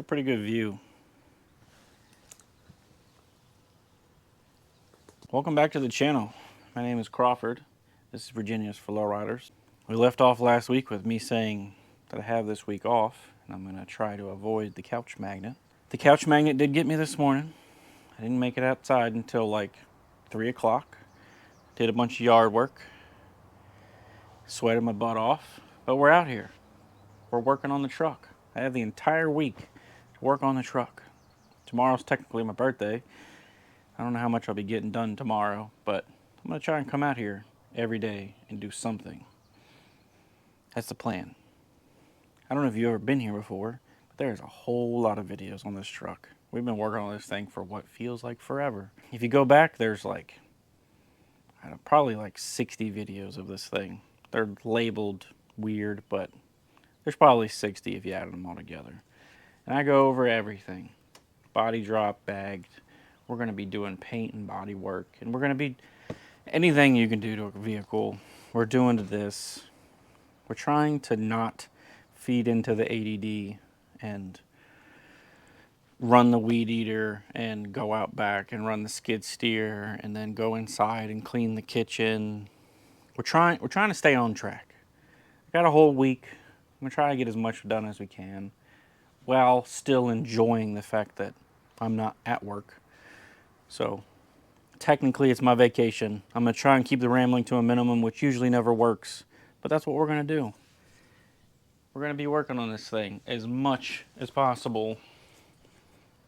pretty good view. Welcome back to the channel. My name is Crawford. This is Virginia's for Lowriders. We left off last week with me saying that I have this week off and I'm going to try to avoid the couch magnet. The couch magnet did get me this morning. I didn't make it outside until like 3 o'clock. Did a bunch of yard work. Sweated my butt off. But we're out here. We're working on the truck. I have the entire week to work on the truck. Tomorrow's technically my birthday. I don't know how much I'll be getting done tomorrow, but I'm going to try and come out here every day and do something. That's the plan. I don't know if you've ever been here before, but there's a whole lot of videos on this truck. We've been working on this thing for what feels like forever. If you go back, there's like, I don't know, probably like 60 videos of this thing. They're labeled weird, but there's probably 60 if you added them all together. And I go over everything. Body drop, bagged. We're going to be doing paint and body work. And we're going to be anything you can do to a vehicle. We're doing to this. We're trying to not feed into the A.D.D and run the weed eater and go out back and run the skid steer and then go inside and clean the kitchen. We're trying to stay on track. I got a whole week. I'm going to try to get as much done as we can while still enjoying the fact that I'm not at work. So technically it's my vacation. I'm going to try and keep the rambling to a minimum, which usually never works. But that's what we're going to do. We're going to be working on this thing as much as possible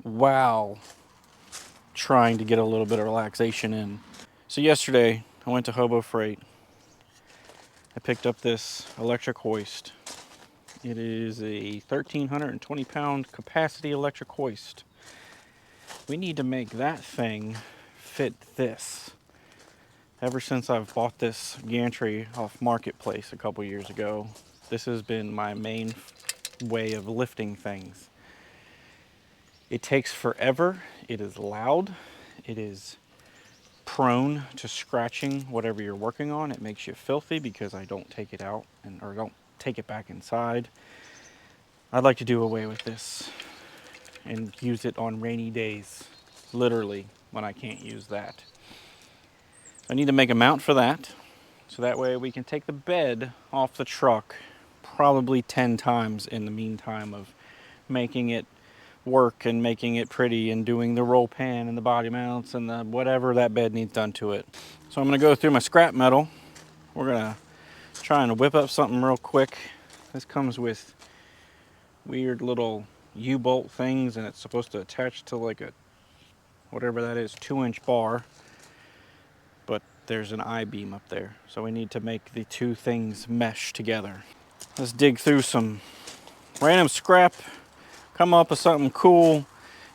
while trying to get a little bit of relaxation in. So yesterday I went to Hobo Freight. I picked up this electric hoist. It is a 1,320 pound capacity electric hoist. We need to make that thing fit this. Ever since I've bought this gantry off Marketplace a couple years ago, this has been my main way of lifting things. It takes forever. It is loud. It is prone to scratching whatever you're working on. It makes you filthy because I don't take it out or don't take it back inside. I'd like to do away with this and use it on rainy days, literally when I can't use that. I need to make a mount for that, so that way we can take the bed off the truck probably 10 times in the meantime of making it work and making it pretty and doing the roll pan and the body mounts and the whatever that bed needs done to it. So I'm going to go through my scrap metal. We're going to try and whip up something real quick. This comes with weird little U-bolt things, and it's supposed to attach to like a whatever that is 2-inch bar, but there's an I-beam up there, so we need to make the two things mesh together. Let's dig through some random scrap, come up with something cool.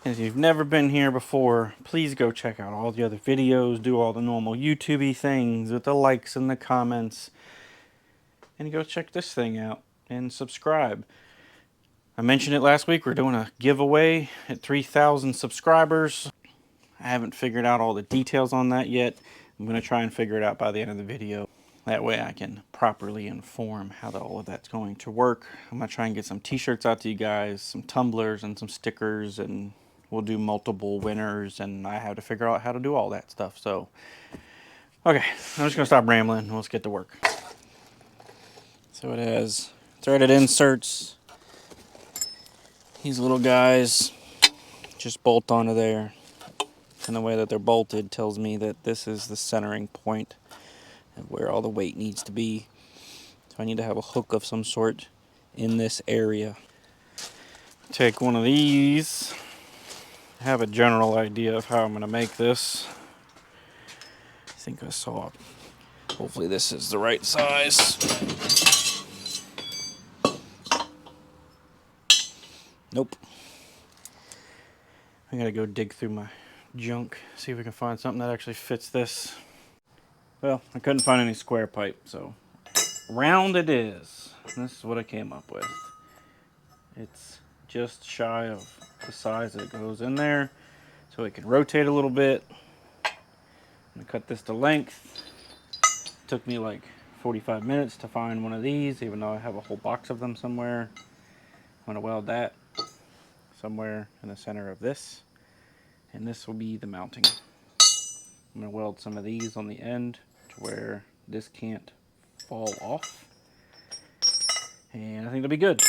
And if you've never been here before, please go check out all the other videos, do all the normal YouTube-y things with the likes and the comments, and go check this thing out and subscribe. I mentioned it last week, we're doing a giveaway at 3,000 subscribers. I haven't figured out all the details on that yet. I'm going to try and figure it out by the end of the video. That way I can properly inform how all of that's going to work. I'm going to try and get some t-shirts out to you guys, some tumblers and some stickers, and we'll do multiple winners, and I have to figure out how to do all that stuff. So, okay, I'm just going to stop rambling and let's get to work. So it has threaded inserts. These little guys just bolt onto there. And the way that they're bolted tells me that this is the centering point of where all the weight needs to be. So I need to have a hook of some sort in this area. Take one of these. I have a general idea of how I'm going to make this. I think I saw. Hopefully this is the right size. Nope. I gotta go dig through my junk, see if we can find something that actually fits this. Well, I couldn't find any square pipe, so round it is. And this is what I came up with. It's just shy of the size that goes in there, so it can rotate a little bit. I'm gonna cut this to length. It took me like 45 minutes to find one of these, even though I have a whole box of them somewhere. I'm gonna weld that. somewhere in the center of this, and this will be the mounting. I'm going to weld some of these on the end to where this can't fall off, and I think it'll be good.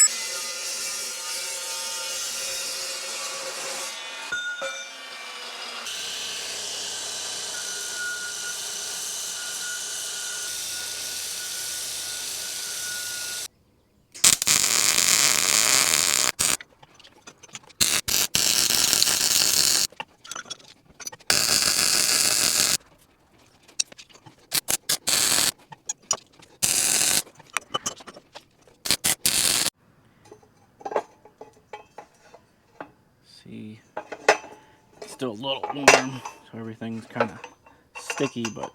See, it's still a little warm, so everything's kind of sticky, but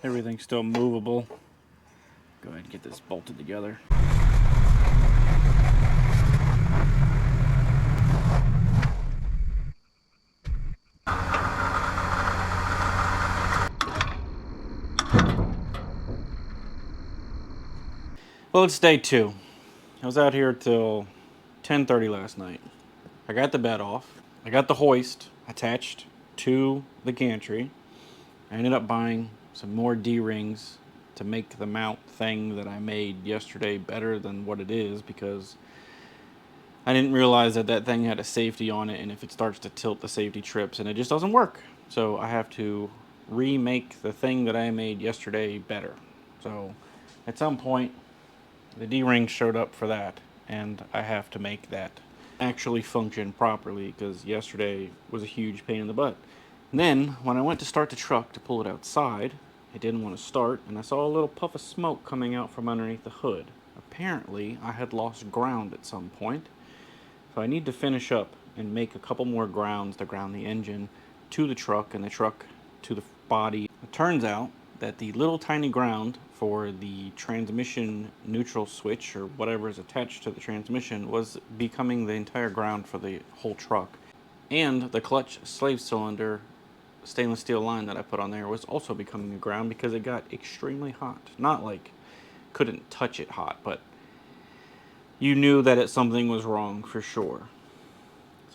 everything's still movable. Go ahead and get this bolted together. Well, it's day 2. I was out here till 10:30 last night. I got the bed off. I got the hoist attached to the gantry. I ended up buying some more D-rings to make the mount thing that I made yesterday better than what it is, because I didn't realize that that thing had a safety on it, and if it starts to tilt, the safety trips, and it just doesn't work. So I have to remake the thing that I made yesterday better. So at some point, the D-ring showed up for that, and I have to make that actually function properly, because yesterday was a huge pain in the butt. And then, when I went to start the truck to pull it outside, it didn't want to start, and I saw a little puff of smoke coming out from underneath the hood. Apparently, I had lost ground at some point, so I need to finish up and make a couple more grounds to ground the engine to the truck and the truck to the body. It turns out that the little tiny ground for the transmission neutral switch, or whatever is attached to the transmission, was becoming the entire ground for the whole truck. And the clutch slave cylinder stainless steel line that I put on there was also becoming a ground because it got extremely hot. Not like couldn't touch it hot, but you knew that something was wrong for sure.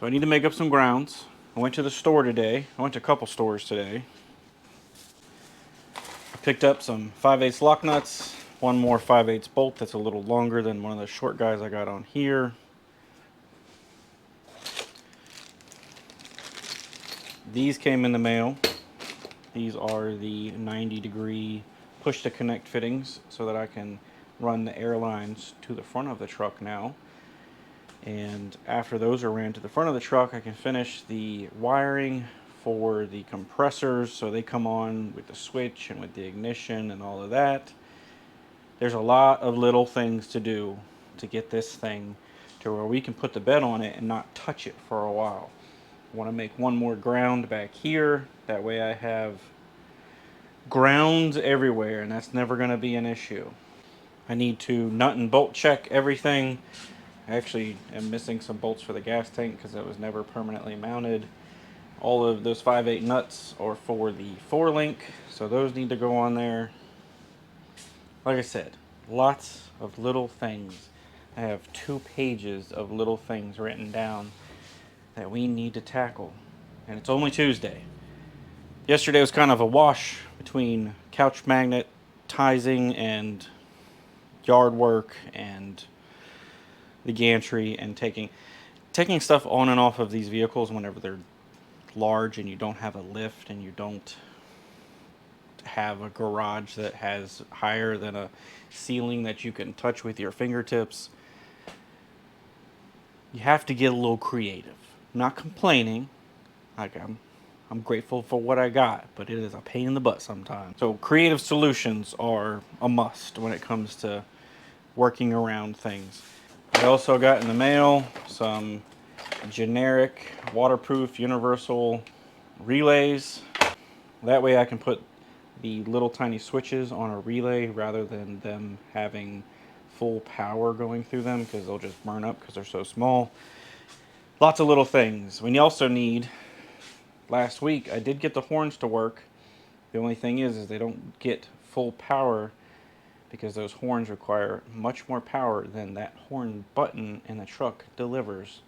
So I need to make up some grounds. I went to the store today. I went to a couple stores today. I picked up some 5/8 lock nuts, one more 5/8 bolt that's a little longer than one of the short guys I got on here. These came in the mail. These are the 90-degree push to connect fittings so that I can run the air lines to the front of the truck now. And after those are ran to the front of the truck, I can finish the wiring for the compressors so they come on with the switch and with the ignition and all of that. There's a lot of little things to do to get this thing to where we can put the bed on it and not touch it for a while. I want to make one more ground back here. That way I have grounds everywhere, and that's never going to be an issue. I need to nut and bolt check everything. I actually am missing some bolts for the gas tank because it was never permanently mounted. All of those 5/8 nuts are for the 4-link, so those need to go on there. Like I said, lots of little things. I have 2 pages of little things written down that we need to tackle, and it's only Tuesday. Yesterday was kind of a wash between couch magnet tizing and yard work and the gantry and taking stuff on and off of these vehicles whenever they're large and you don't have a lift and you don't have a garage that has higher than a ceiling that you can touch with your fingertips. You have to get a little creative. I'm not complaining. Like I'm grateful for what I got, but it is a pain in the butt sometimes. So creative solutions are a must when it comes to working around things. I also got in the mail some generic waterproof universal relays. That way I can put the little tiny switches on a relay rather than them having full power going through them, because they'll just burn up because they're so small. Lots of little things. We also need, last week I did get the horns to work. The only thing is they don't get full power because those horns require much more power than that horn button in the truck delivers.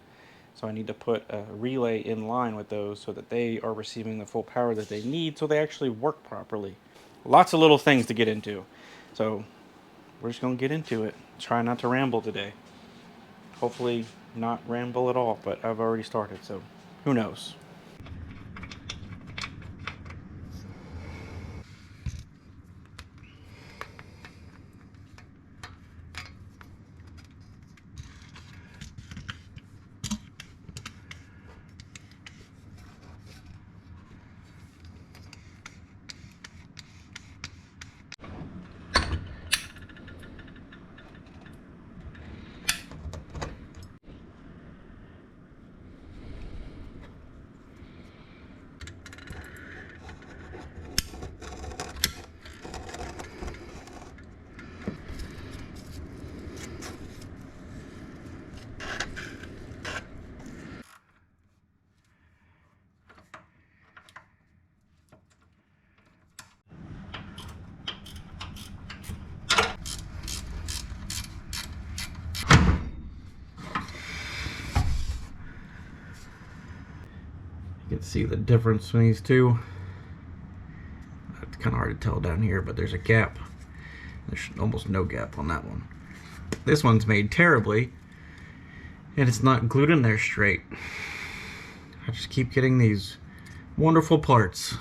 So I need to put a relay in line with those so that they are receiving the full power that they need so they actually work properly. Lots of little things to get into. So we're just going to get into it. Try not to ramble today. Hopefully not ramble at all, but I've already started, so who knows. You can see the difference between these two. It's kind of hard to tell down here, but there's a gap. There's almost no gap on that one. This one's made terribly, and it's not glued in there straight. I just keep getting these wonderful parts.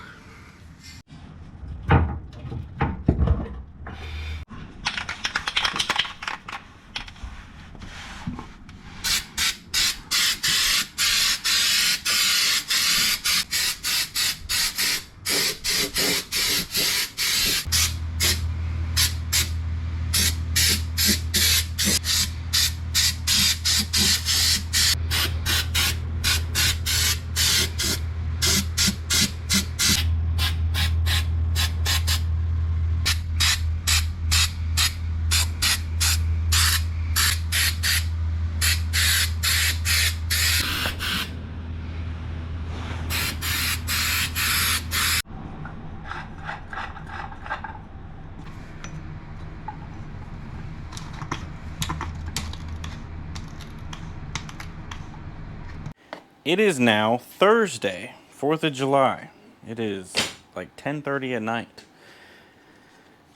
It is now Thursday, 4th of July. It is like 10:30 at night.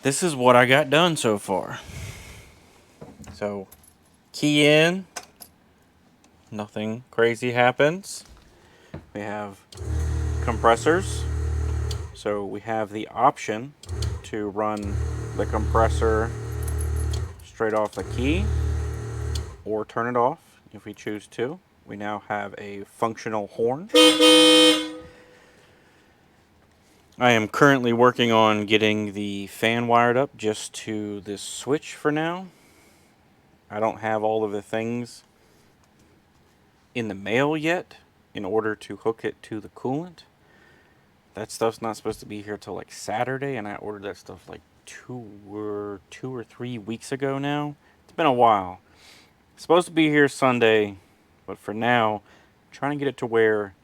This is what I got done so far. So, key in. Nothing crazy happens. We have compressors. So we have the option to run the compressor straight off the key or turn it off if we choose to. We now have a functional horn. I am currently working on getting the fan wired up just to this switch for now. I don't have all of the things in the mail yet in order to hook it to the coolant. That stuff's not supposed to be here till like Saturday, and I ordered that stuff like two or 3 weeks ago now. It's been a while. It's supposed to be here Sunday, but for now, I'm trying to get it to where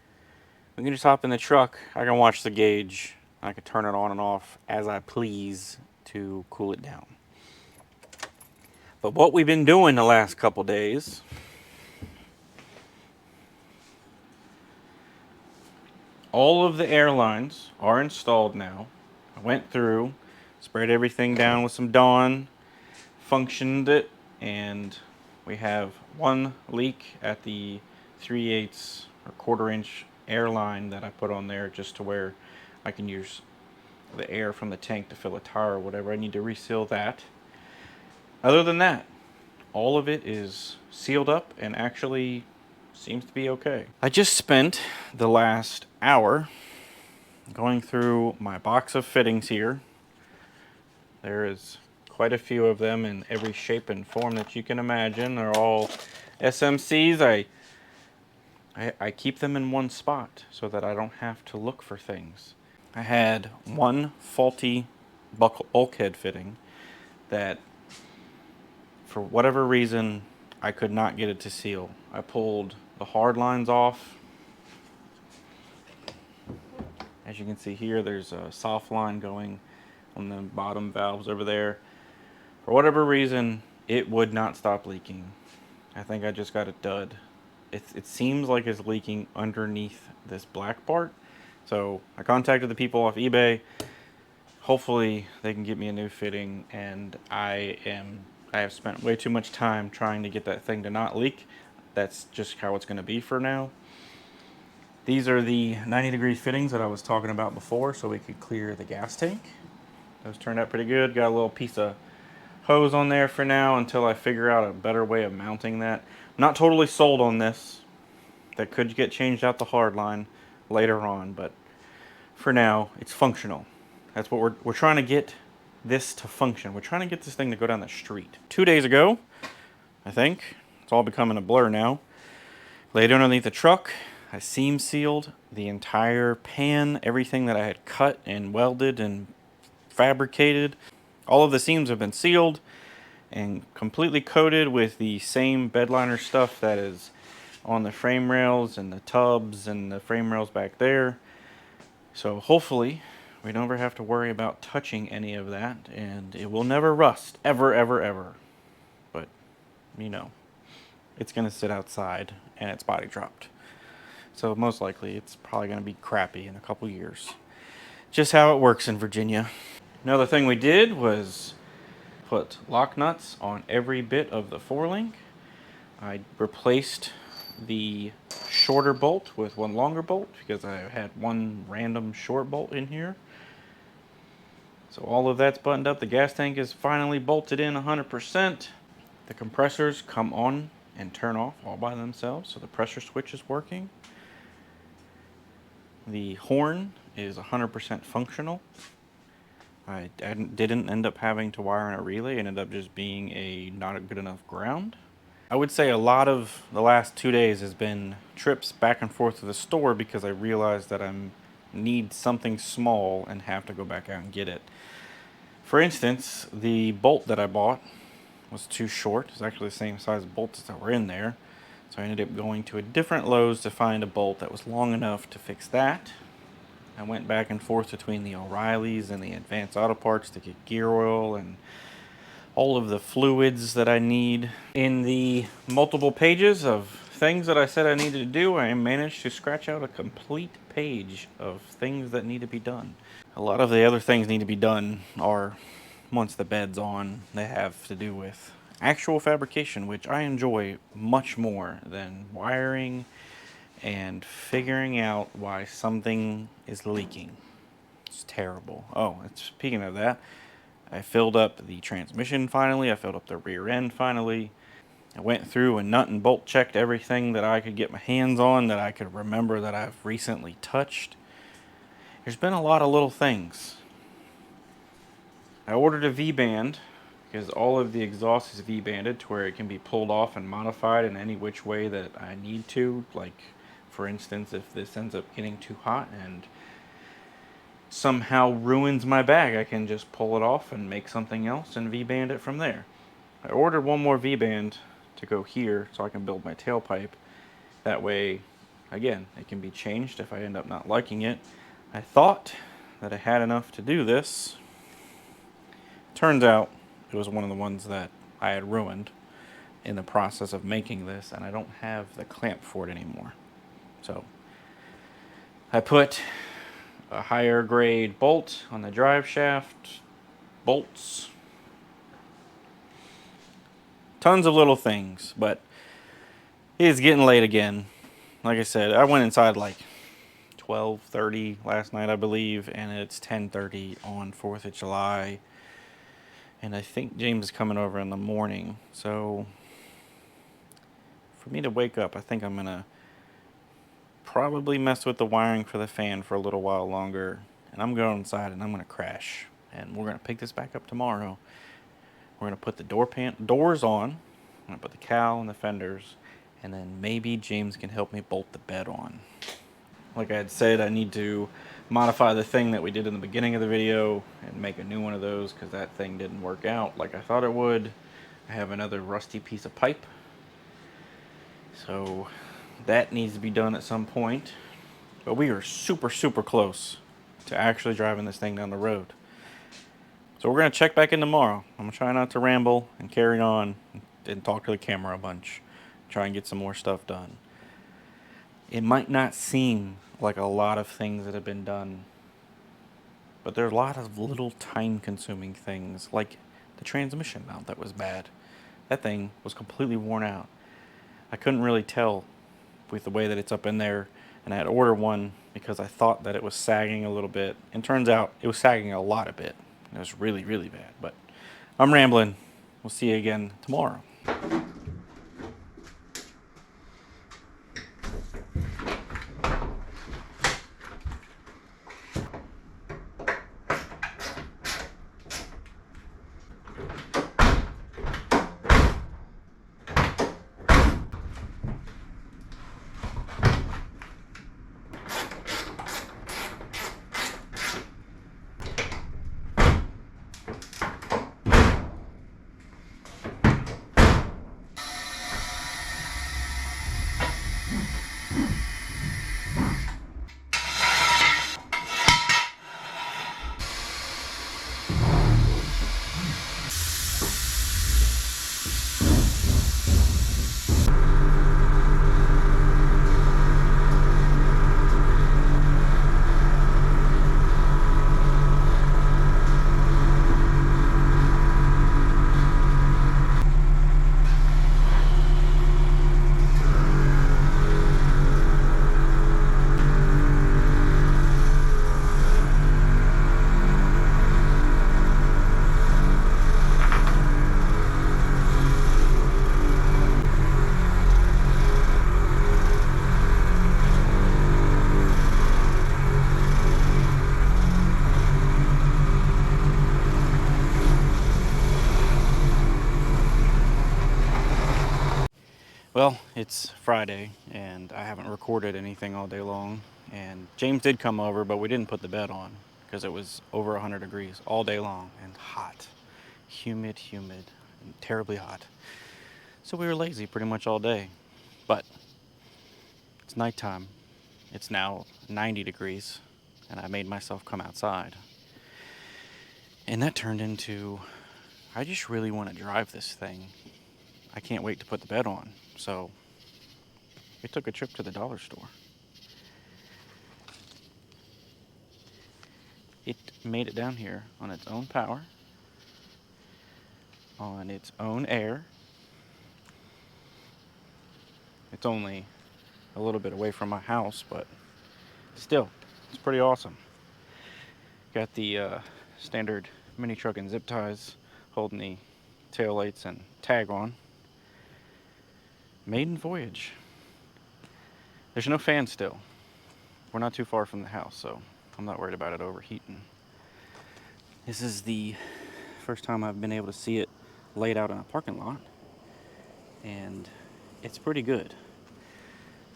we can just hop in the truck. I can watch the gauge. I can turn it on and off as I please to cool it down. But what we've been doing the last couple days, all of the air lines are installed now. I went through, sprayed everything down with some Dawn, functioned it, and we have one leak at the 3/8 or 1/4 inch air line that I put on there just to where I can use the air from the tank to fill a tire or whatever. I need to reseal that. Other than that, all of it is sealed up and actually seems to be okay. I just spent the last hour going through my box of fittings here. There is quite a few of them in every shape and form that you can imagine. They're all SMCs. I keep them in one spot so that I don't have to look for things. I had one faulty bulkhead fitting that, for whatever reason, I could not get it to seal. I pulled the hard lines off. As you can see here, there's a soft line going on the bottom valves over there. For whatever reason, it would not stop leaking. I think I just got a dud. it seems like it's leaking underneath this black part. So I contacted the people off eBay. Hopefully they can get me a new fitting, and I have spent way too much time trying to get that thing to not leak. That's just how it's going to be for now. These are the 90-degree fittings that I was talking about before, so we could clear the gas tank. Those turned out pretty good. Got a little piece of hose on there for now until I figure out a better way of mounting that. I'm not totally sold on this. That could get changed out the hard line later on, but for now, it's functional. That's what we're trying to get this to function. We're trying to get this thing to go down the street. 2 days ago, I think, it's all becoming a blur now, laid underneath the truck. I seam sealed the entire pan, everything that I had cut and welded and fabricated. All of the seams have been sealed and completely coated with the same bedliner stuff that is on the frame rails and the tubs and the frame rails back there. So hopefully we don't ever have to worry about touching any of that, and it will never rust, ever, ever, ever. But, you know, it's going to sit outside and it's body dropped. So most likely it's probably going to be crappy in a couple years. Just how it works in Virginia. Another thing we did was put lock nuts on every bit of the four-link. I replaced the shorter bolt with one longer bolt because I had one random short bolt in here. So all of that's buttoned up. The gas tank is finally bolted in 100%. The compressors come on and turn off all by themselves, so the pressure switch is working. The horn is 100% functional. I didn't end up having to wire in a relay. It ended up just being a not a good enough ground. I would say a lot of the last 2 days has been trips back and forth to the store because I realized that I need something small and have to go back out and get it. For instance, the bolt that I bought was too short. It's actually the same size bolts that were in there. So I ended up going to a different Lowe's to find a bolt that was long enough to fix that. I went back and forth between the O'Reillys and the Advanced Auto Parts to get gear oil and all of the fluids that I need. In the multiple pages of things that I said I needed to do, I managed to scratch out a complete page of things that need to be done. A lot of the other things need to be done are, once the bed's on, they have to do with actual fabrication, which I enjoy much more than wiring and figuring out why something is leaking. It's terrible. Oh, and speaking of that, I filled up the transmission finally. I filled up the rear end finally. I went through and nut and bolt checked everything that I could get my hands on that I could remember that I've recently touched. There's been a lot of little things. I ordered a V-band because all of the exhaust is V-banded to where it can be pulled off and modified in any which way that I need to. Like, for instance, if this ends up getting too hot and somehow ruins my bag, I can just pull it off and make something else and V-band it from there. I ordered one more V-band to go here so I can build my tailpipe. That way, again, it can be changed if I end up not liking it. I thought that I had enough to do this. Turns out it was one of the ones that I had ruined in the process of making this, and I don't have the clamp for it anymore. So I put a higher grade bolt on the drive shaft, bolts, tons of little things, but it is getting late again. Like I said, I went inside like 12:30 last night, I believe, and it's 10:30 on 4th of July. And I think James is coming over in the morning. So for me to wake up, I think I'm going to probably mess with the wiring for the fan for a little while longer. And I'm going inside and I'm going to crash. And we're going to pick this back up tomorrow. We're going to put the doors on. I'm going to put the cowl and the fenders. And then maybe James can help me bolt the bed on. Like I had said, I need to modify the thing that we did in the beginning of the video and make a new one of those because that thing didn't work out like I thought it would. I have another rusty piece of pipe. So that needs to be done at some point. But we are super, super close to actually driving this thing down the road. So we're going to check back in tomorrow. I'm going to try not to ramble and carry on and talk to the camera a bunch. Try and get some more stuff done. It might not seem like a lot of things that have been done, but there are a lot of little time-consuming things, like the transmission mount that was bad. That thing was completely worn out. I couldn't really tell with the way that it's up in there, and I had ordered one because I thought that it was sagging a little bit, and turns out it was sagging a lot a bit. It was really, really bad, but I'm rambling. We'll see you again tomorrow. Well, it's Friday, and I haven't recorded anything all day long. And James did come over, but we didn't put the bed on because it was over 100 degrees all day long and hot. Humid, and terribly hot. So we were lazy pretty much all day. But it's nighttime. It's now 90 degrees, and I made myself come outside. And that turned into, I just really want to drive this thing. I can't wait to put the bed on. So we took a trip to the dollar store. It made it down here on its own power, on its own air. It's only a little bit away from my house, but still, it's pretty awesome. Got the standard mini truck and zip ties holding the taillights and tag on. Maiden voyage. There's no fan still. We're not too far from the house, so I'm not worried about it overheating. This is the first time I've been able to see it laid out in a parking lot, and it's pretty good.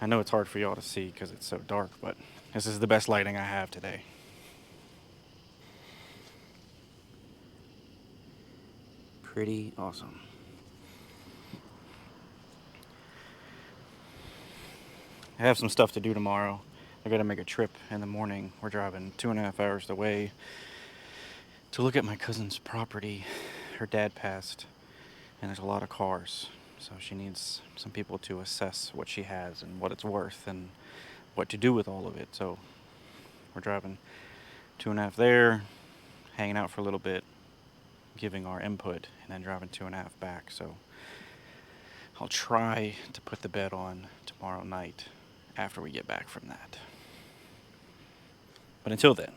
I know it's hard for y'all to see because it's so dark, but this is the best lighting I have today. Pretty awesome. I have some stuff to do tomorrow. I gotta make a trip in the morning. We're driving 2.5 hours away to look at my cousin's property. Her dad passed, and there's a lot of cars. So she needs some people to assess what she has and what it's worth and what to do with all of it. So we're driving 2.5 there, hanging out for a little bit, giving our input, and then driving 2.5 back. So I'll try to put the bed on tomorrow night after we get back from that. But until then,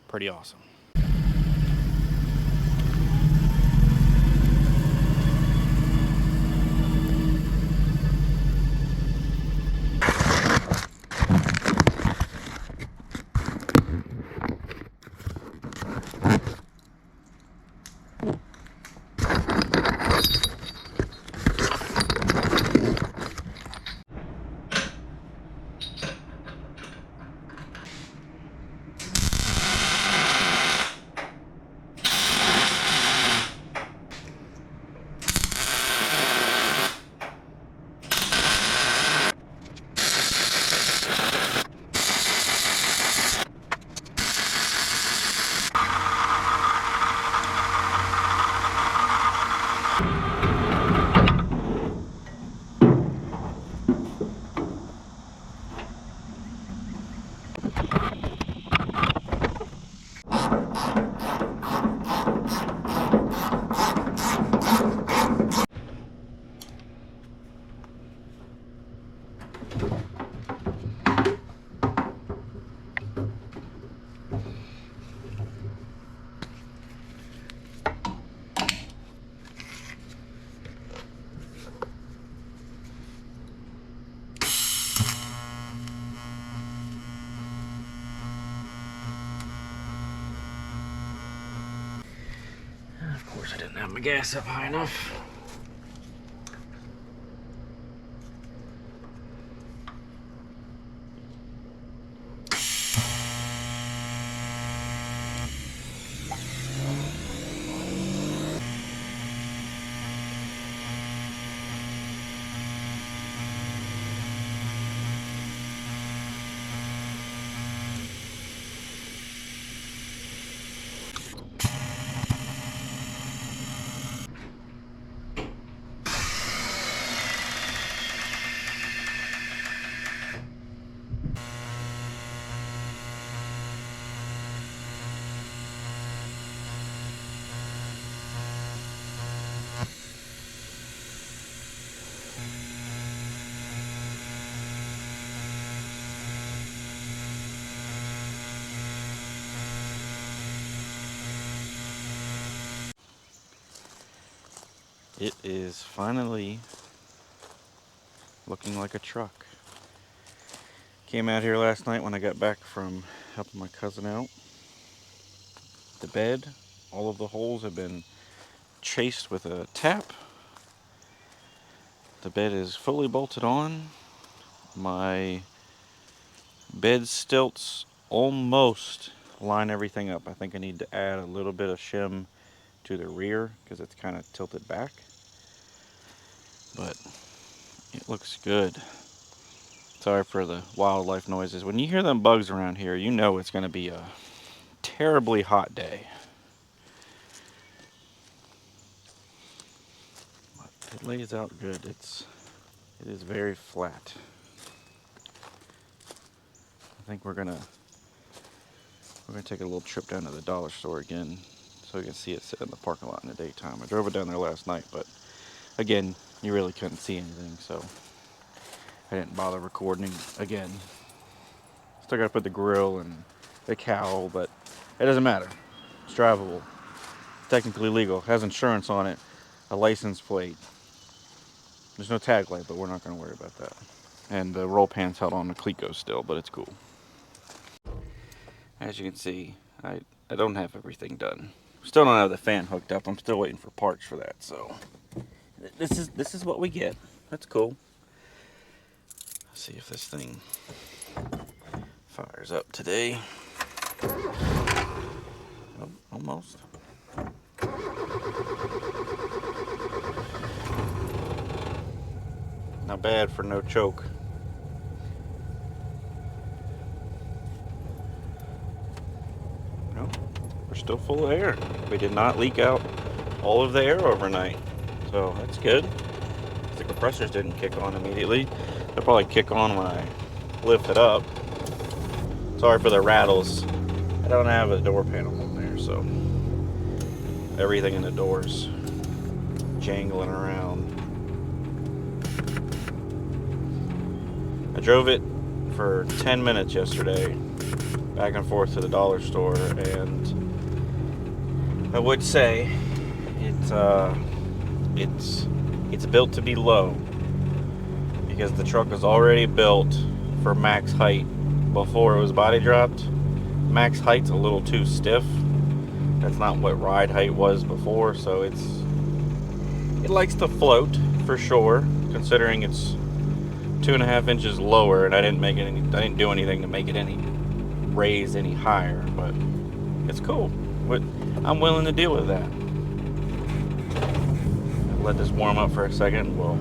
pretty awesome. my gas up high enough. It is finally looking like a truck. Came out here last night when I got back from helping my cousin out. The bed, all of the holes have been chased with a tap. The bed is fully bolted on. My bed stilts almost line everything up. I think I need to add a little bit of shim to the rear because it's kind of tilted back. But it looks good. Sorry for the wildlife noises. When you hear them bugs around here, you know it's going to be a terribly hot day. But it lays out good. It is very flat. I think we're gonna take a little trip down to the dollar store again so we can see it sit in the parking lot in the daytime. I drove it down there last night, but again, you really couldn't see anything, so I didn't bother recording again. Still gotta put the grill and the cowl, but it doesn't matter. It's drivable. Technically legal. Has insurance on it. A license plate. There's no tag light, but we're not gonna worry about that. And the roll pan's held on the Cleco still, but it's cool. As you can see, I don't have everything done. Still don't have the fan hooked up. I'm still waiting for parts for that, so this is what we get. That's cool. Let's see if this thing fires up today. Oh, almost. Not bad for no choke. No, we're still full of air. We did not leak out all of the air overnight, so that's good. The compressors didn't kick on immediately. They'll probably kick on when I lift it up. Sorry for the rattles. I don't have a door panel on there, so everything in the doors jangling around. I drove it for 10 minutes yesterday, back and forth to the dollar store, and I would say it's built to be low because the truck was already built for max height before it was body dropped. Max height's a little too stiff. That's not what ride height was before, so it likes to float for sure, considering it's 2.5 inches lower, and I didn't do anything to make it raise any higher, but it's cool. But I'm willing to deal with that. I'll let this warm up for a second. We'll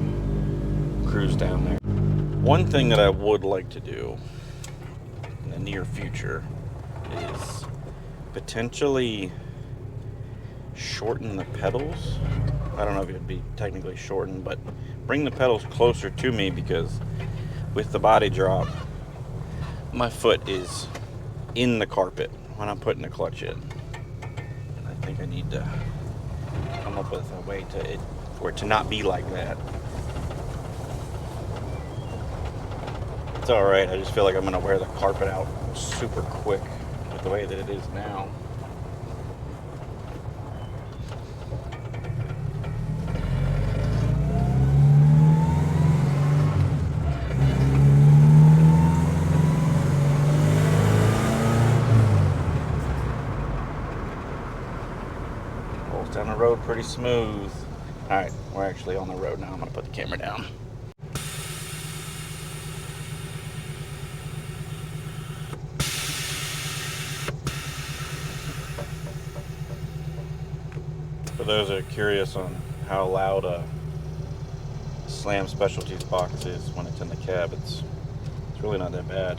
cruise down there. One thing that I would like to do in the near future is potentially shorten the pedals. I don't know if it'd be technically shortened, but bring the pedals closer to me, because with the body drop, my foot is in the carpet when I'm putting the clutch in. And I think I need to come up with a way for it to not be like that. It's alright, I just feel like I'm going to wear the carpet out super quick with the way that it is now. Down the road pretty pretty smooth. All right, we're actually on the road now. I'm gonna put the camera down. For those that are curious on how loud a Slam Specialties box is when it's in the cab, it's really not that bad.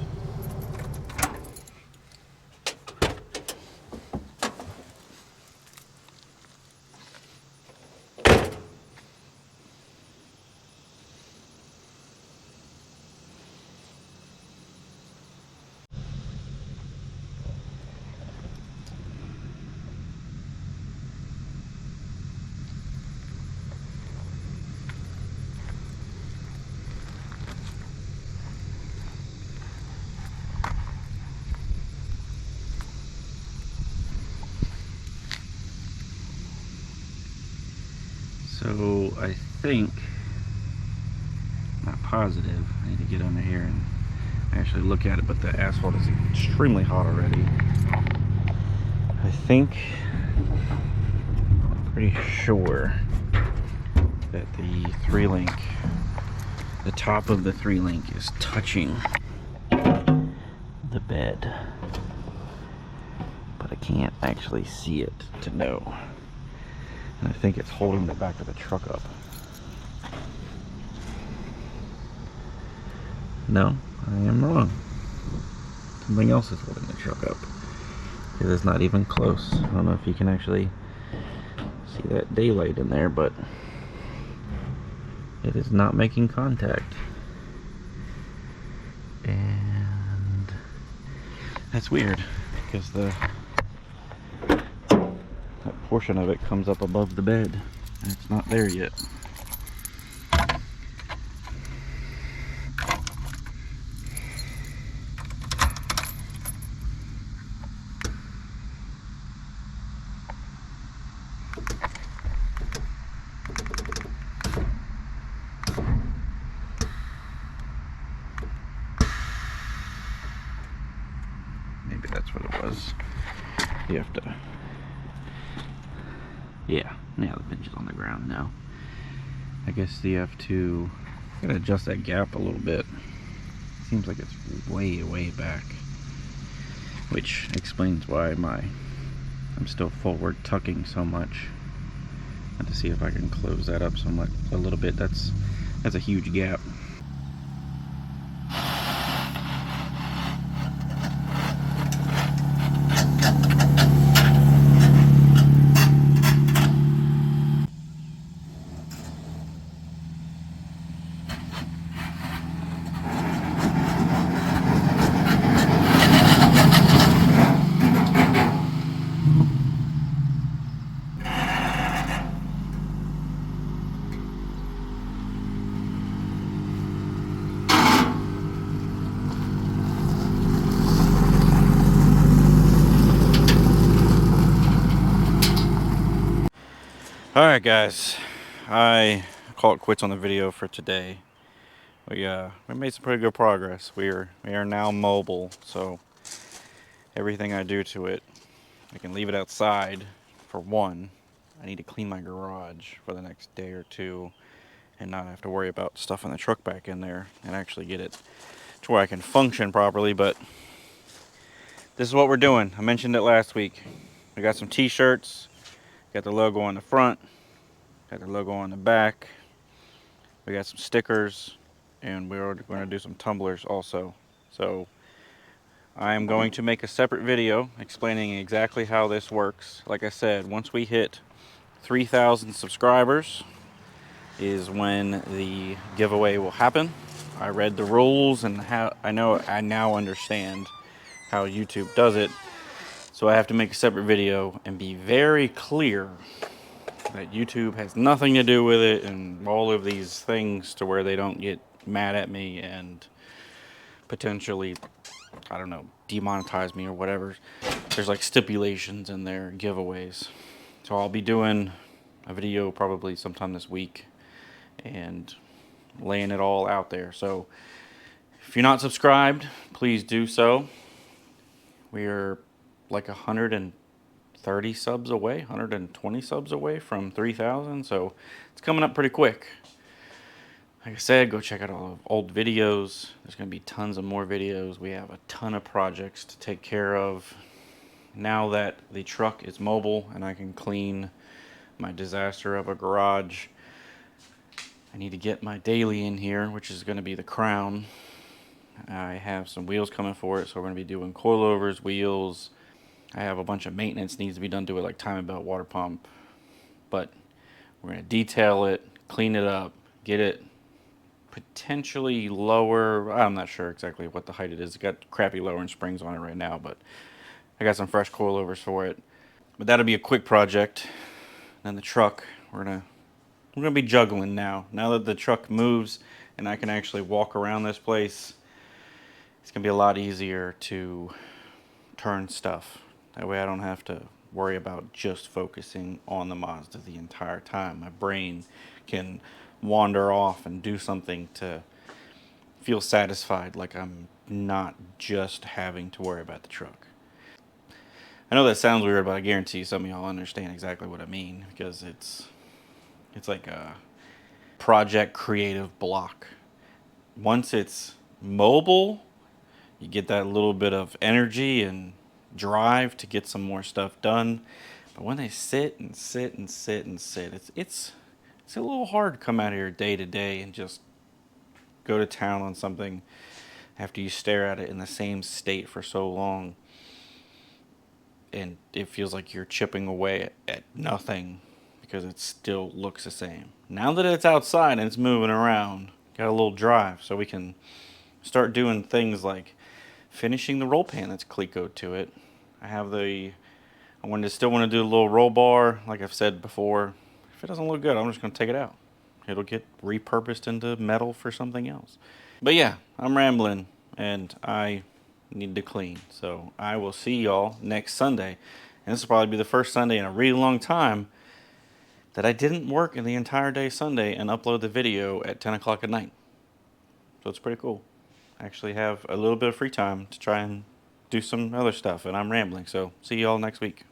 So I think, not positive, I need to get under here and actually look at it, but the asphalt is extremely hot already. I think, pretty sure that the 3-link, the top of the 3-link is touching the bed, but I can't actually see it to know. And I think it's holding the back of the truck up. No, I am wrong. Something else is holding the truck up. Because it's not even close. I don't know if you can actually see that daylight in there, but it is not making contact. And that's weird, because that portion of it comes up above the bed, and it's not there yet. Maybe that's what it was. You have to... Yeah, the bench is on the ground now. I guess you have to... gotta adjust that gap a little bit. Seems like it's way, way back. Which explains why I'm still forward tucking so much. I have to see if I can close that up somewhat a little bit. That's a huge gap. Alright guys, I call it quits on the video for today. We made some pretty good progress. We are now mobile, so everything I do to it, I can leave it outside for one. I need to clean my garage for the next day or two and not have to worry about stuffing the truck back in there and actually get it to where I can function properly, but this is what we're doing. I mentioned it last week. We got some t-shirts, got the logo on the front, got the logo on the back, we got some stickers, and we're going to do some tumblers also. So I am going to make a separate video explaining exactly how this works. Like I said, once we hit 3,000 subscribers is when the giveaway will happen. I read the rules and I now understand how YouTube does it. So I have to make a separate video and be very clear that YouTube has nothing to do with it and all of these things to where they don't get mad at me and potentially, I don't know, demonetize me or whatever. There's like stipulations in their giveaways. So I'll be doing a video probably sometime this week and laying it all out there. So if you're not subscribed, please do so. We are like 130 130 subs away, 120 subs away from 3,000, so it's coming up pretty quick. Like I said, go check out all of old videos. There's going to be tons of more videos. We have a ton of projects to take care of. Now that the truck is mobile and I can clean my disaster of a garage, I need to get my daily in here, which is going to be the crown. I have some wheels coming for it, so we're going to be doing coilovers, wheels. I have a bunch of maintenance needs to be done to it, like timing belt, water pump. But we're going to detail it, clean it up, get it potentially lower. I'm not sure exactly what the height it is. It's got crappy lowering springs on it right now, but I got some fresh coilovers for it. But that'll be a quick project. Then the truck, we're gonna be juggling now. Now that the truck moves and I can actually walk around this place, it's gonna be a lot easier to turn stuff. That way I don't have to worry about just focusing on the Mazda the entire time. My brain can wander off and do something to feel satisfied, like I'm not just having to worry about the truck. I know that sounds weird, but I guarantee some of y'all understand exactly what I mean, because it's like a project creative block. Once it's mobile, you get that little bit of energy and drive to get some more stuff done. But when they sit and sit and sit and sit, it's a little hard to come out here day to day and just go to town on something after you stare at it in the same state for so long. And it feels like you're chipping away at nothing because it still looks the same. Now that it's outside and it's moving around, got a little drive, so we can start doing things like finishing the roll pan that's clecoed to it. I still want to do a little roll bar, like I've said before. If it doesn't look good, I'm just going to take it out. It'll get repurposed into metal for something else. But yeah, I'm rambling, and I need to clean. So I will see y'all next Sunday. And this will probably be the first Sunday in a really long time that I didn't work in the entire day Sunday and upload the video at 10 o'clock at night. So it's pretty cool. I actually have a little bit of free time to try and do some other stuff, and I'm rambling. So see y'all next week.